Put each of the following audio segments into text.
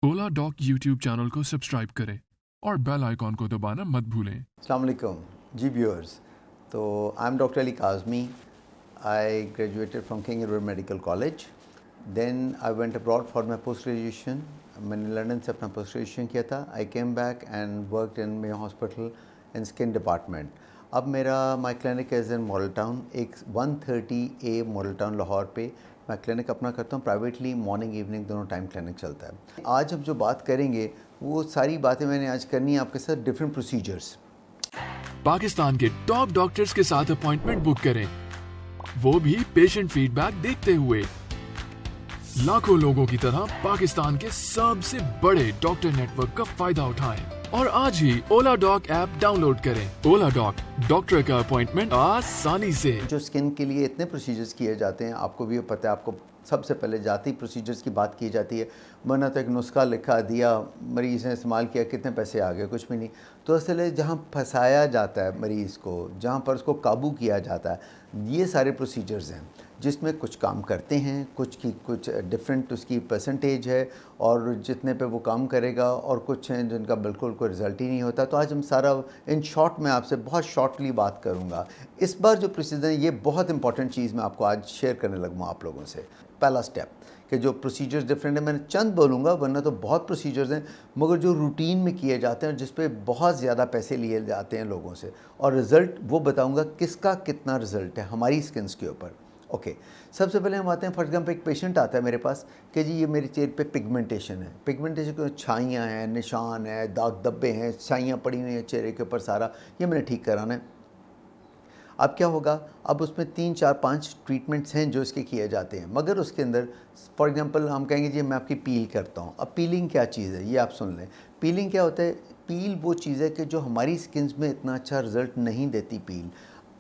Oladoc YouTube channel को subscribe करें और बेल आइकॉन को दबाना मत भूलें। अस्सलाम वालेकुम जी व्यूअर्स। तो I am doctor Ali Kazmi. I graduated from King Edward medical college. Then I went abroad for my post graduation. मैंने लंदन से अपना पोस्ट ग्रेजुएशन किया था। I came back and worked in my hospital in skin department. अब मेरा my clinic is in Model Town, एक 130A model Town Lahore पे मैं क्लिनिक अपना करता हूँ। प्राइवेटली मॉर्निंग इवनिंग दोनों टाइम क्लिनिक चलता है। आज हम जो बात करेंगे वो सारी बातें मैंने आज करनी है आपके साथ, डिफरेंट प्रोसीजर्स। पाकिस्तान के टॉप डॉक्टर्स के साथ अपॉइंटमेंट बुक करें, वो भी पेशेंट फीडबैक देखते हुए। लाखों लोगों की तरह पाकिस्तान के सबसे बड़े डॉक्टर नेटवर्क का फायदा उठाएं और आज ही ओलाडॉक ऐप डाउनलोड करें। ओलाडॉक, डॉक्टर का अपॉइंटमेंट आसानी से। जो स्किन के लिए इतने प्रोसीजर्स किए जाते हैं, आपको भी पता है। आपको सबसे पहले जाती प्रोसीजर्स की बात की जाती है, वरना तो एक नुस्खा लिखा दिया, मरीज़ ने इस्तेमाल किया, कितने पैसे आ गए, कुछ भी नहीं। तो असल है जहाँ फंसाया जाता है मरीज़ को, जहाँ पर उसको काबू किया जाता है, ये सारे प्रोसीजर्स हैं जिसमें कुछ काम करते हैं, कुछ की कुछ डिफरेंट उसकी परसेंटेज है और जितने पे वो काम करेगा, और कुछ हैं जिनका बिल्कुल कोई रिज़ल्ट ही नहीं होता। तो आज हम सारा इन शॉर्ट में आपसे बहुत शॉर्टली बात करूँगा। इस बार जो प्रोसीजर है ये बहुत इंपॉर्टेंट चीज़ मैं आपको आज शेयर करने लगूँगा आप लोगों से। पहला स्टेप कि जो प्रोसीजर्स डिफरेंट है, मैंने चंद बोलूँगा वरना तो बहुत प्रोसीजर्स हैं, मगर जो रूटीन में किए जाते हैं जिस पे बहुत ज़्यादा पैसे लिए जाते हैं लोगों से, और रिज़ल्ट वो बताऊँगा किसका कितना रिज़ल्ट है हमारी स्किन्स के ऊपर। ओके, सबसे पहले हम आते हैं, फॉर एग्जाम्पल एक पेशेंट आता है मेरे पास कि जी ये मेरे चेहरे पे पिगमेंटेशन है। पिगमेंटेशन को छाइयाँ हैं, निशान है, दाग धब्बे हैं, छाइयाँ पड़ी हुई हैं चेहरे के ऊपर, सारा ये मैंने ठीक कराना है। अब क्या होगा, अब उसमें 3 4 5 ट्रीटमेंट्स हैं जो इसके किए जाते हैं, मगर उसके अंदर फॉर एग्जांपल हम कहेंगे जी मैं आपकी पील करता हूँ। अब पीलिंग क्या चीज़ है ये आप सुन लें। पीलिंग क्या होता है? पील वो चीज़ है कि जो हमारी स्किन में इतना अच्छा रिजल्ट नहीं देती। पील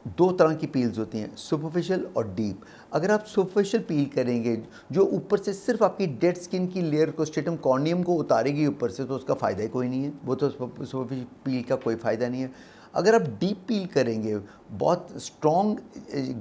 दो तरह की पील्स होती हैं, सुपरफिशियल और डीप। अगर आप सुपरफिशियल पील करेंगे जो ऊपर से सिर्फ आपकी डेड स्किन की लेयर को, स्ट्रेटम कॉर्नियम को उतारेगी ऊपर से, तो उसका फ़ायदा ही कोई नहीं है। वो तो सुपरफिशियल पील का कोई फ़ायदा नहीं है। अगर आप डीप पील करेंगे, बहुत स्ट्रॉन्ग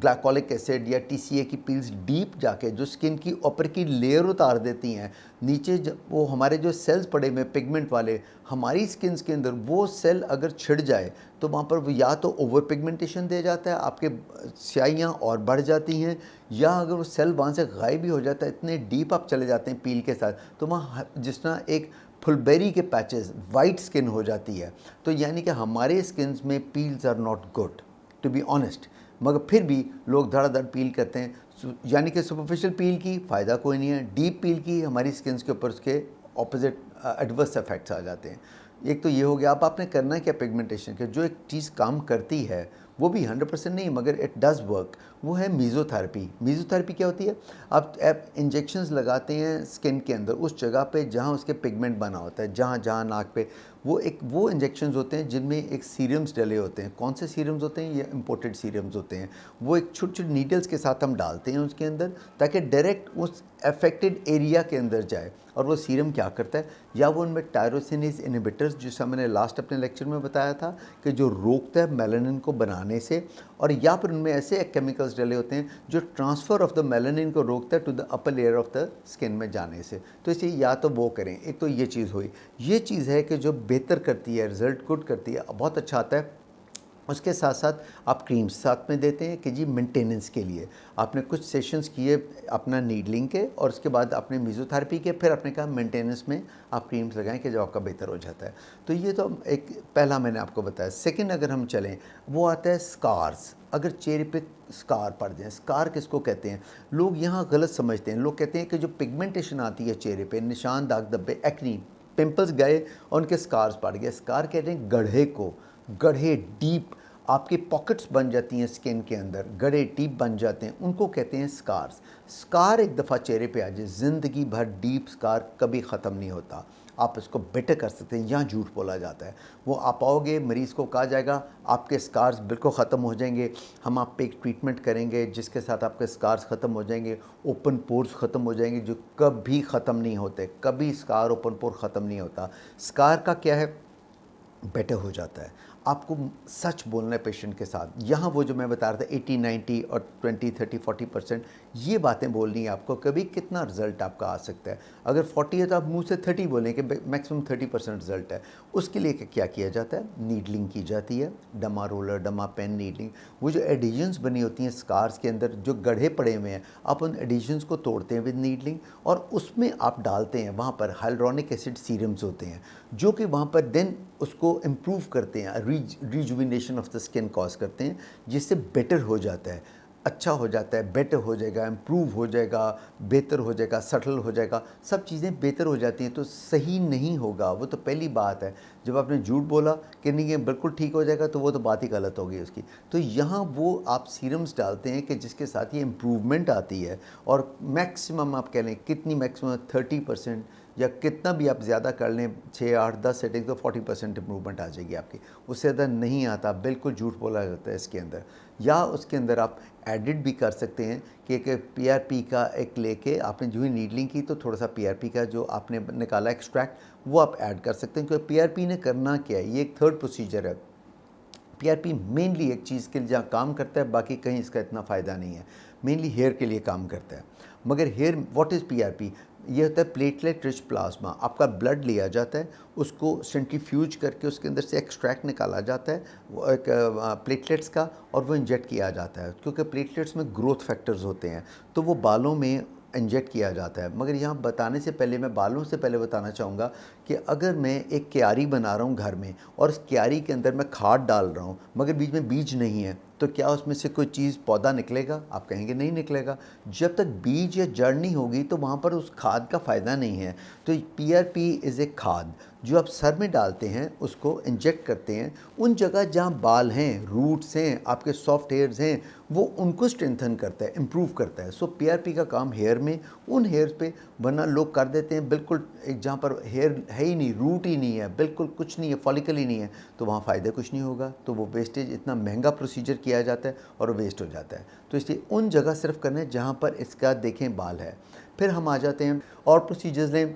ग्लाइकोलिक एसिड या TCA की पील्स डीप जाके जो स्किन की ऊपर की लेयर उतार देती हैं, नीचे वो हमारे जो सेल्स पड़े हुए पिगमेंट वाले हमारी स्किन के अंदर, वो सेल अगर छिड़ जाए तो वहाँ पर वो या तो ओवर पिगमेंटेशन दे जाता है, आपके स्याहियाँ और बढ़ जाती हैं, या अगर वो सेल वहाँ से गायब भी हो जाता है, इतने डीप आप चले जाते हैं पील के साथ, तो वहाँ जिस तरह एक फुलबेरी के पैचेस वाइट स्किन हो जाती है। तो यानी कि हमारे स्किन में peels are not good to be honest, मगर फिर भी लोग धड़ाधड़ पील करते हैं। यानी कि सुपरफिशियल पील की फ़ायदा कोई नहीं है, डीप पील की हमारी स्किन के ऊपर उसके ऑपोजिट एडवर्स इफेक्ट्स आ जाते हैं। एक तो ये हो गया। अब आपने करना है क्या, पिगमेंटेशन के जो एक चीज़ काम करती है वो भी 100% नहीं मगर इट डज़ वर्क, वो है मीज़ोथेरेपी। मीज़ोथेरेपी क्या होती है? आप इंजेक्शंस लगाते हैं स्किन के अंदर उस जगह पे जहाँ उसके पिगमेंट बना होता है, जहाँ जहाँ नाक पे, वो इंजेक्शंस होते हैं जिनमें एक सीरम्स डले होते हैं। कौन से सीरम्स होते हैं? ये इंपोर्टेड सीरम्स होते हैं। वो एक छोटे छोटे नीडल्स के साथ हम डालते हैं उसके अंदर, ताकि डायरेक्ट उस अफेक्टेड एरिया के अंदर जाए। और वो सीरम क्या करता है, या वो उनमें टायरोसिनेज इनहिबिटर्स, जैसा मैंने लास्ट अपने लेक्चर में बताया था कि जो रोकता है मेलानिन को बनाने से, और या फिर उनमें ऐसे केमिकल्स डले होते हैं जो ट्रांसफ़र ऑफ द मेलानिन को रोकता है to the upper layer of the skin में जाने से। तो इसलिए या तो वो करें। एक तो ये चीज़ हुई। ये चीज़ है कि जो बेहतर करती है, रिज़ल्ट गुड करती है, बहुत अच्छा आता है। उसके साथ साथ आप क्रीम्स साथ में देते हैं कि जी मेंटेनेंस के लिए आपने कुछ सेशंस किए अपना नीडलिंग के, और उसके बाद आपने मीज़ोथेरेपी के, फिर आपने कहा मेंटेनेंस में आप क्रीम्स लगाएं कि जो आपका बेहतर हो जाता है। तो ये तो एक पहला मैंने आपको बताया। सेकंड अगर हम चलें, वो आता है स्कार्स। अगर चेहरे पे स्कार पड़ जाए, स्कार किसको कहते हैं? लोग यहाँ गलत समझते हैं। लोग कहते हैं कि जो पिगमेंटेशन आती है चेहरे पे, निशान, दाग धब्बे, एक्नी, पिंपल्स गए और उनके स्कार्स पड़ गए। स्कार कहते हैं गड्ढे को, गड्ढे डीप आपकी पॉकेट्स बन जाती हैं स्किन के अंदर, गड्ढे डीप बन जाते हैं, उनको कहते हैं स्कार्स। स्कार एक दफ़ा चेहरे पे आ जाए, ज़िंदगी भर डीप स्कार कभी ख़त्म नहीं होता। आप इसको बेटर कर सकते हैं। यहाँ झूठ बोला जाता है। वो आप आओगे, मरीज़ को कहा जाएगा आपके स्कार्स बिल्कुल ख़त्म हो जाएंगे, हम आप पे एक ट्रीटमेंट करेंगे जिसके साथ आपके स्कार्स ख़त्म हो जाएंगे, ओपन पोर्स ख़त्म हो जाएंगे जो कभी ख़त्म नहीं होते। कभी स्कार ओपन पोर ख़त्म नहीं होता। स्कार का क्या है? बेटर हो जाता है। आपको सच बोलना है पेशेंट के साथ। यहाँ वो जो मैं बता रहा था 80, 90 और 20, 30, 40% ये बातें बोलनी है आपको, कभी कितना रिजल्ट आपका आ सकता है। अगर 40 है तो आप मुंह से 30 बोलें कि मैक्सिमम 30% रिजल्ट है। उसके लिए क्या किया जाता है, नीडलिंग की जाती है, डमा रोलर, डमा पेन नीडलिंग। वो जो एडिशंस बनी होती हैं स्कार्स के अंदर, जो गड्ढे पड़े हुए हैं, आप उन एडिशंस को तोड़ते हैं विद नीडलिंग, और उसमें आप डालते हैं, वहाँ पर हाइलुरोनिक एसिड सीरम्स होते हैं जो कि वहाँ पर देन उसको इम्प्रूव करते हैं, rejuvenation of the skin cause करते हैं, जिससे बेटर हो जाता है, अच्छा हो जाता है, बेटर हो जाएगा, इम्प्रूव हो जाएगा, बेहतर हो जाएगा, सटल हो जाएगा, सब चीज़ें बेहतर हो जाती हैं। तो सही नहीं होगा, वो तो पहली बात है। जब आपने झूठ बोला कि नहीं ये बिल्कुल ठीक हो जाएगा, तो वो तो बात ही गलत होगी उसकी। तो यहाँ वो आप सीरम्स डालते हैं कि जिसके साथ ये इम्प्रूवमेंट आती है, और मैक्सिमम आप कह लें कितनी, मैक्सिमम 30% या कितना भी आप ज़्यादा कर लें, 6, 8, 10 सेटिंग, तो 40% इम्प्रूवमेंट आ जाएगी आपकी। उससे ज़्यादा नहीं आता, बिल्कुल झूठ बोला जाता है इसके अंदर। या उसके अंदर आप एडिट भी कर सकते हैं कि एक पीआरपी का एक लेके आपने जो ही नीडलिंग की, तो थोड़ा सा पीआरपी का जो आपने निकाला एक्सट्रैक्ट, वो आप ऐड कर सकते हैं। क्योंकि पीआरपी ने करना क्या है, ये एक थर्ड प्रोसीजर है। पीआरपी मेनली एक चीज़ के लिए जहाँ काम करता है, बाकी कहीं इसका इतना फ़ायदा नहीं है, मेनली हेयर के लिए काम करता है। मगर हेयर, व्हाट इज़ पीआरपी, ये होता है प्लेटलेट रिच प्लाज्मा। आपका ब्लड लिया जाता है, उसको सेंट्रीफ्यूज करके उसके अंदर से एक्सट्रैक्ट निकाला जाता है वो एक प्लेटलेट्स का, और वो इंजेक्ट किया जाता है। क्योंकि प्लेटलेट्स में ग्रोथ फैक्टर्स होते हैं, तो वो बालों में इंजेक्ट किया जाता है। मगर यहाँ बताने से पहले मैं बालों से पहले बताना चाहूँगा कि अगर मैं एक क्यारी बना रहा हूँ घर में, और उस क्यारी के अंदर मैं खाद डाल रहा हूँ, मगर बीच में बीज नहीं है, तो क्या उसमें से कोई चीज़, पौधा निकलेगा? आप कहेंगे नहीं निकलेगा। जब तक बीज या जड़ नहीं होगी, तो वहाँ पर उस खाद का फ़ायदा नहीं है। तो पीआरपी इज़ ए खाद जो आप सर में डालते हैं, उसको इंजेक्ट करते हैं उन जगह जहाँ बाल हैं, रूट्स हैं, आपके सॉफ्ट हेयर्स हैं, वो उनको स्ट्रेंथन करता है, इम्प्रूव करता है। सो पीआरपी का काम हेयर में, उन हेयर्स पे, वरना लोग कर देते हैं बिल्कुल एक जहाँ पर हेयर है ही नहीं, रूट ही नहीं है, बिल्कुल कुछ नहीं है, फॉलिकल ही नहीं है, तो वहाँ फ़ायदा कुछ नहीं होगा। तो वो वेस्टेज, इतना महंगा प्रोसीजर किया जाता है और वेस्ट हो जाता है। तो इसलिए उन जगह सिर्फ करना है जहाँ पर इसका देखें बाल है। फिर हम आ जाते हैं और प्रोसीजर्स लें।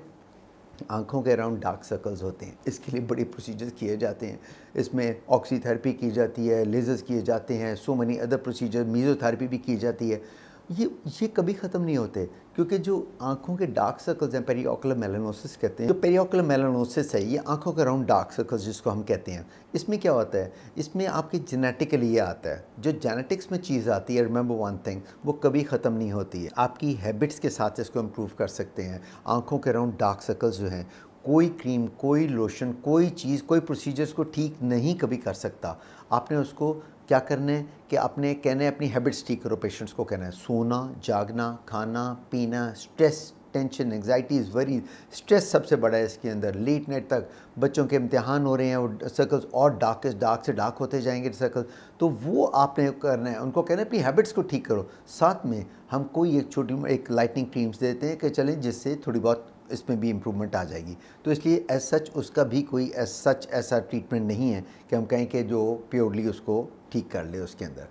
आँखों के अराउंड डार्क सर्कल्स होते हैं, इसके लिए बड़े प्रोसीजर्स किए जाते हैं। इसमें ऑक्सीथेरेपी की जाती है, लेज़र्स किए जाते हैं, सो मनी अदर प्रोसीजर, मेसोथेरेपी भी की जाती है। ये कभी ख़त्म नहीं होते, क्योंकि जो आँखों के डार्क सर्कल्स हैं, पेरिओकुलर मेलानोसिस कहते हैं। जो पेरिओकुलर मेलानोसिस है, ये आँखों के अराउंड डार्क सर्कल्स जिसको हम कहते हैं, इसमें क्या होता है, इसमें आपकी जेनेटिकली ये आता है। जो जेनेटिक्स में चीज़ आती है, रिमेंबर वन थिंग, वो कभी ख़त्म नहीं होती है। आपकी हैबिट्स के साथ इसको इम्प्रूव कर सकते हैं। आँखों के अराउंड डार्क सर्कल्स जो हैं, कोई क्रीम, कोई लोशन, कोई चीज़, कोई प्रोसीजर्स को ठीक नहीं कभी कर सकता। आपने उसको क्या करना है कि आपने कहना है अपनी हैबिट्स ठीक करो। पेशेंट्स को कहना है सोना, जागना, खाना पीना, stress, tension, anxiety is very, stress सबसे बड़ा है इसके अंदर। लेट नाइट तक बच्चों के इम्तिहान हो रहे हैं, वो सर्कल्स और डार्क से डार्क होते जाएंगे सर्कल, तो वो आपने करना है। उनको कहना है अपनी हैबिट्स को ठीक करो। साथ में हम कोई एक छोटी एक लाइटनिंग क्रीम्स देते हैं कि चलें जिससे थोड़ी बहुत इसमें भी इम्प्रूवमेंट आ जाएगी। तो इसलिए एज सच उसका भी कोई एज सच ऐसा ट्रीटमेंट नहीं है कि हम कहें कि जो प्योरली उसको ठीक कर ले उसके अंदर।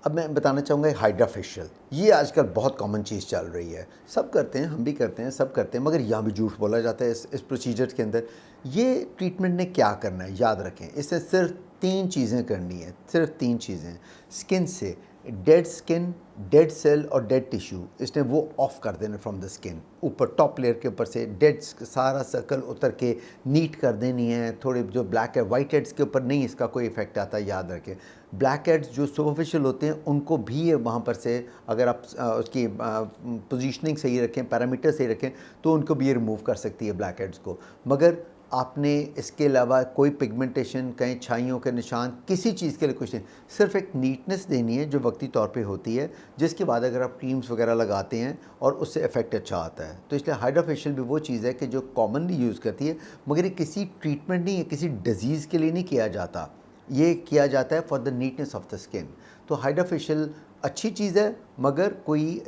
अब मैं बताना चाहूँगा हाइड्रा फेशियल, ये आजकल बहुत कॉमन चीज़ चल रही है, सब करते हैं, हम भी करते हैं, सब करते हैं, मगर यहाँ भी झूठ बोला जाता है इस प्रोसीजर के अंदर। ये ट्रीटमेंट ने क्या करना है, याद रखें, इससे सिर्फ 3 चीज़ें करनी है, सिर्फ 3 चीज़ें। स्किन से डेड स्किन, डेड सेल और डेड टिश्यू, इसने वो ऑफ कर देना फ्रॉम द स्किन। ऊपर टॉप लेयर के ऊपर से डेड सारा सर्कल उतर के नीट कर देनी है। थोड़े जो ब्लैक है, वाइट हेड्स के ऊपर नहीं इसका कोई इफेक्ट आता, याद रखें। ब्लैक हेड्स जो सुपरफिशियल होते हैं उनको भी वहाँ पर से अगर आप उसकी पोजीशनिंग सही रखें, पैरामीटर सही रखें, तो उनको भी ये रिमूव कर सकती है ब्लैक हेड्स को। मगर आपने इसके अलावा कोई पिगमेंटेशन, कहीं छाइयों के निशान, किसी चीज़ के लिए कुछ नहीं, सिर्फ एक नीटनेस देनी है जो वक्ती तौर पे होती है, जिसके बाद अगर आप क्रीम्स वगैरह लगाते हैं और उससे इफेक्ट अच्छा आता है। तो इसलिए हाइड्रा फेशियल भी वो चीज़ है कि जो कॉमनली यूज़ करती है, मगर ये किसी ट्रीटमेंट नहीं है, किसी डिजीज़ के लिए नहीं किया जाता, ये किया जाता है for the neatness of the skin. तो हाइड्रा फेशियल अच्छी चीज़ है, मगर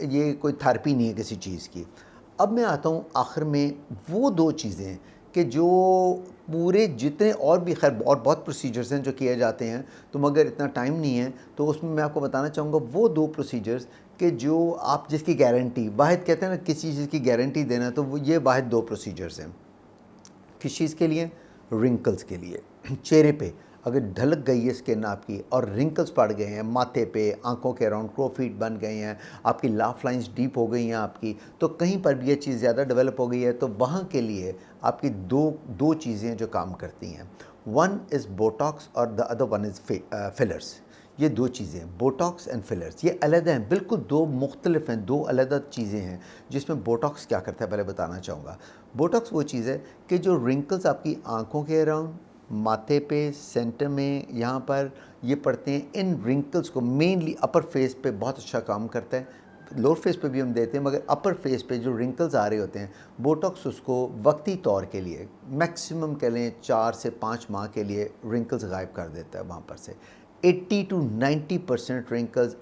ये कोई थेरेपी नहीं है किसी चीज़ की। अब मैं आता हूँ आखिर में वो 2 चीज़ें कि जो पूरे जितने और भी खैर और बहुत प्रोसीजर्स हैं जो किए जाते हैं, तो मगर इतना टाइम नहीं है, तो उसमें मैं आपको बताना चाहूँगा वो 2 प्रोसीजर्स कि जो आप जिसकी गारंटी, वाहिद कहते हैं ना किसी चीज़ की गारंटी देना, तो वो ये वाहिद 2 प्रोसीजर्स हैं। किस चीज़ के लिए? रिंकल्स के लिए। चेहरे पे अगर ढलक गई है स्किन आपकी और रिंकल्स पड़ गए हैं माथे पे, आंखों के अराउंड क्रो फीट बन गए हैं, आपकी लाफ लाइंस डीप हो गई हैं आपकी, तो कहीं पर भी ये चीज़ ज़्यादा डेवलप हो गई है, तो वहाँ के लिए आपकी दो चीज़ें जो काम करती हैं, वन इज़ बोटॉक्स और the other one is fillers. ये दो चीज़ें, बोटॉक्स एंड फिलर्स, ये अलग हैं, बिल्कुल दो मुख्तलिफ हैं, दो अलग चीज़ें हैं। जिसमें बोटॉक्स क्या करता है पहले बताना चाहूँगा। बोटॉक्स वो चीज़ है कि जो रिंकल्स आपकी आंखों के अराउंड, माथे पे, सेंटर में, यहाँ पर ये पड़ते हैं, इन रिंकल्स को मेनली अपर फेस पे बहुत अच्छा काम करता है। लोअर फेस पे भी हम देते हैं, मगर अपर फेस पे जो रिंकल्स आ रहे होते हैं, बोटॉक्स उसको वक्ती तौर के लिए मैक्सिमम कह लें 4 से 5 माह के लिए रिंकल्स गायब कर देता है वहाँ पर से। 80 to 90% रिंकल्स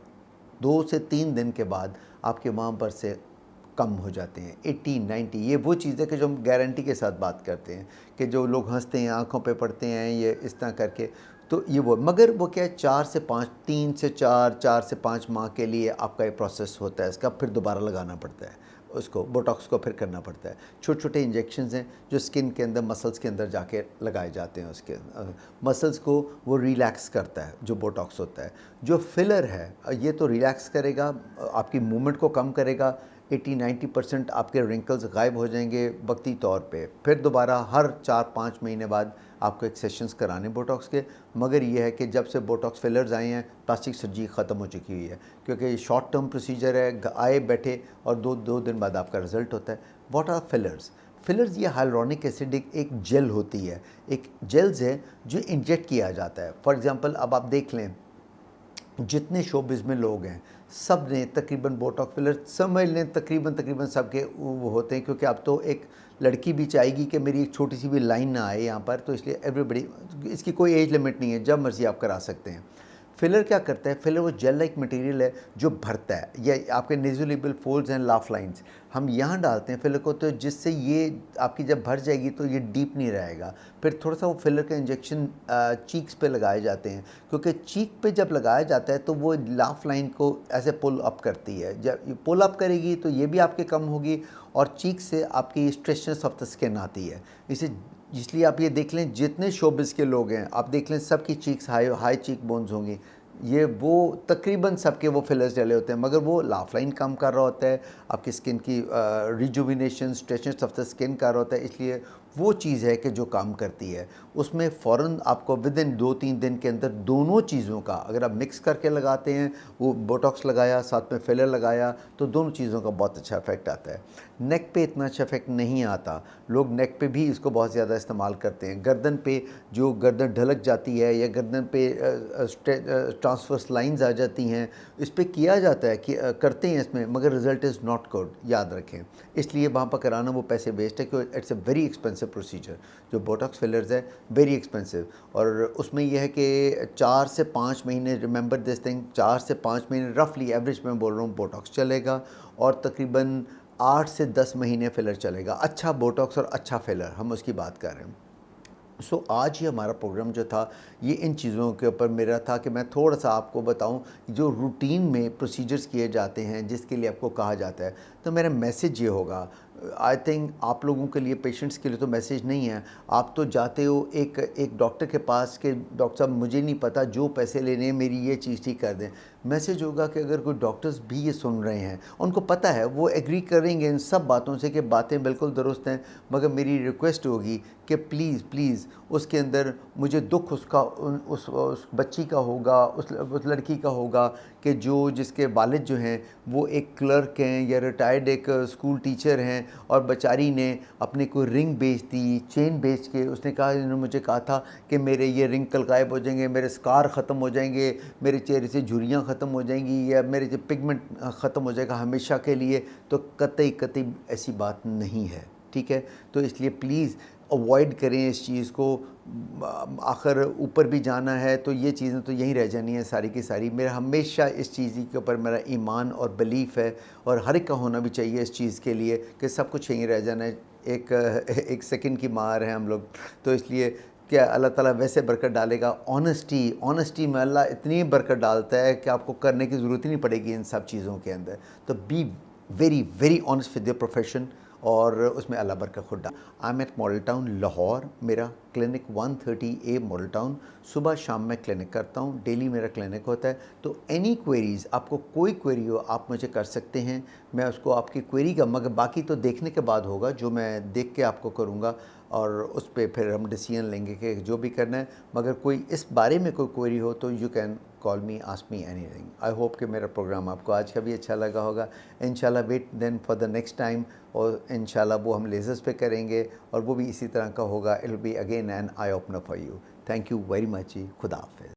2 से 3 दिन के बाद आपके वहाँ पर से कम हो जाते हैं। 80-90 ये वो चीज़ है कि जो हम गारंटी के साथ बात करते हैं कि जो लोग हंसते हैं, आंखों पे पड़ते हैं ये इस तरह करके, तो ये वो, मगर वो क्या है 4 से 5, 3 से 4 से 5 माह के लिए आपका ये प्रोसेस होता है। इसका फिर दोबारा लगाना पड़ता है, उसको बोटॉक्स को फिर करना पड़ता है। छोटे छोटे इंजेक्शंस हैं जो स्किन के अंदर, मसल्स के अंदर जाके लगाए जाते हैं। उसके मसल्स को वो रिलैक्स करता है जो बोटॉक्स होता है। जो फिलर है ये तो रिलैक्स करेगा, आपकी मूवमेंट को कम करेगा। 80-90% आपके रिंकल्स गायब हो जाएंगे वक्ती तौर पे। फिर दोबारा हर 4-5 महीने बाद आपको एक सेशंस कराने बोटॉक्स के। मगर ये है कि जब से बोटॉक्स फिलर्स आए हैं, प्लास्टिक सर्जरी ख़त्म हो चुकी हुई है, क्योंकि ये शॉर्ट टर्म प्रोसीजर है, आए बैठे और दो दिन बाद आपका रिज़ल्ट होता है। What are fillers? फिलर्स ये हाइलुरोनिक एसिड एक जेल होती है, एक जेल्स है जो इंजेक्ट किया जाता है। फॉर एग्ज़ाम्पल अब आप देख लें, जितने शोबिज़ में लोग हैं सब ने तकरीबन बोटॉक्स फिलर समझ लें, तकरीबन सबके वो होते हैं, क्योंकि अब तो एक लड़की भी चाहेगी कि मेरी एक छोटी सी भी लाइन ना आए यहाँ पर, तो इसलिए एवरीबडी, इसकी कोई एज लिमिट नहीं है, जब मर्ज़ी आप करा सकते हैं। फिलर क्या करता है? फिलर वो जेल लाइक मटेरियल है जो भरता है, ये आपके नेज़ोलेबियल फोल्ड्स एंड लाफ लाइंस हम यहाँ डालते हैं फिलर को, तो जिससे ये आपकी जब भर जाएगी तो ये डीप नहीं रहेगा। फिर थोड़ा सा वो फिलर का इंजेक्शन चीक्स पे लगाए जाते हैं, क्योंकि चीक पे जब लगाया जाता है तो वो लाफ लाइन को ऐसे पुल अप करती है। जब ये पुल अप करेगी तो ये भी आपके कम होगी, और चीक से आपकी स्ट्रेचनेस ऑफ द स्किन आती है। इसलिए आप ये देख लें, जितने शोबिस के लोग हैं आप देख लें, सबकी चीक्स हाई चीक बोन्स होंगी, ये वो तकरीबन सबके वो फिलर्स डले होते हैं, मगर वो लाफ लाइन कम कर रहा होता है, आपकी स्किन की रिजुविनेशन, स्ट्रेचनेस ऑफ द स्किन कर रहा होता है। इसलिए वो चीज़ है कि जो काम करती है, उसमें फ़ौरन आपको विद इन 2-3 दिन के अंदर दोनों चीज़ों का अगर आप मिक्स करके लगाते हैं, वो बोटॉक्स लगाया साथ में फिलर लगाया, तो दोनों चीज़ों का बहुत अच्छा इफेक्ट आता है। नेक पे इतना अच्छा इफेक्ट नहीं आता, लोग नेक पे भी इसको बहुत ज़्यादा इस्तेमाल करते हैं। गर्दन पे जो गर्दन ढलक जाती है या गर्दन पे ट्रांसवर्स लाइंस आ जाती हैं, इस पर किया जाता है कि करते हैं इसमें, मगर रिज़ल्ट इज़ नॉट गुड, याद रखें। इसलिए वहाँ पर कराना वो पैसे वेस्ट है, क्योंकि it's a very expensive procedure. जो बोटॉक्स फिलर्स है वेरी एक्सपेंसिव, और उसमें यह है कि 4 से 5 महीने, रिमेंबर दिस थिंग, 4 से 5 महीने रफली एवरेज में बोल रहा हूँ बोटॉक्स चलेगा, और तकरीबन 8 से 10 महीने फिलर चलेगा। अच्छा बोटॉक्स और अच्छा फिलर, हम उसकी बात कर रहे हैं। सो आज ही हमारा प्रोग्राम जो था ये इन चीज़ों के ऊपर मेरा था कि मैं थोड़ा सा आपको बताऊं जो रूटीन में प्रोसीजर्स किए जाते हैं जिसके लिए आपको कहा जाता है। तो मेरा मैसेज ये होगा, आई थिंक आप लोगों के लिए, पेशेंट्स के लिए तो मैसेज नहीं है। आप तो जाते हो एक डॉक्टर के पास कि डॉक्टर साहब मुझे नहीं पता, जो पैसे लेने हैं मेरी ये चीज़ ठीक कर दें। मैसेज होगा कि अगर कोई डॉक्टर्स भी ये सुन रहे हैं, उनको पता है, वो एग्री करेंगे इन सब बातों से कि बातें बिल्कुल दुरुस्त हैं, मगर मेरी रिक्वेस्ट होगी कि प्लीज़ उसके अंदर मुझे दुख उसका उस बच्ची का होगा, उस लड़की का होगा कि जिसके वालिद जो हैं वो एक क्लर्क हैं या रिटायर्ड एक स्कूल टीचर हैं, और बेचारी ने अपने कोई रिंग बेच दी, चेन बेच के उसने कहा, इन्होंने मुझे कहा था कि मेरे ये रिंकल गायब हो जाएंगे, मेरे स्कार ख़त्म हो जाएंगे, मेरे चेहरे से झुर्रियाँ ख़त्म हो जाएंगी, या मेरे जो पिगमेंट ख़त्म हो जाएगा हमेशा के लिए। तो कतई ऐसी बात नहीं है, ठीक है। तो इसलिए प्लीज़ अवॉइड करें इस चीज़ को। आखिर ऊपर भी जाना है तो ये चीज़ें तो यहीं रह जानी है सारी की सारी। मेरा हमेशा इस चीज़ के ऊपर मेरा ईमान और बिलीफ है, और हर एक का होना भी चाहिए इस चीज़ के लिए कि सब कुछ यहीं रह जाना है। एक सेकंड की मार है हम लोग, तो इसलिए क्या अल्लाह ताला वैसे बरकत डालेगा। ऑनेस्टी में अल्लाह इतनी बरकत डालता है कि आपको करने की ज़रूरत ही नहीं पड़ेगी इन सब चीज़ों के अंदर। तो be very honest with your profession, और उसमें अल्लाह बरकत खुद डाल। I am at Model Town Lahore, मेरा क्लिनिक 130A मॉडल टाउन, सुबह शाम में क्लिनिक करता हूँ, डेली मेरा क्लिनिक होता है। तो एनी क्वेरीज़, आपको कोई क्वेरी हो आप मुझे कर सकते हैं, मैं उसको आपकी क्वेरी का, मगर बाकी तो देखने के बाद होगा, जो मैं देख के आपको करूँगा और उस पर फिर हम डिसीजन लेंगे कि जो भी करना है। मगर कोई इस बारे में कोई क्वेरी हो तो you can call me, ask me anything. I hope कि मेरा प्रोग्राम आपको आज का भी अच्छा लगा होगा। इंशाल्लाह wait then for the next time, और इंशाल्लाह वो हम लेज़र्स पे करेंगे और वो भी इसी तरह का होगा। It will be again an eye opener for you. Thank you very much जी, खुदा हाफिज़।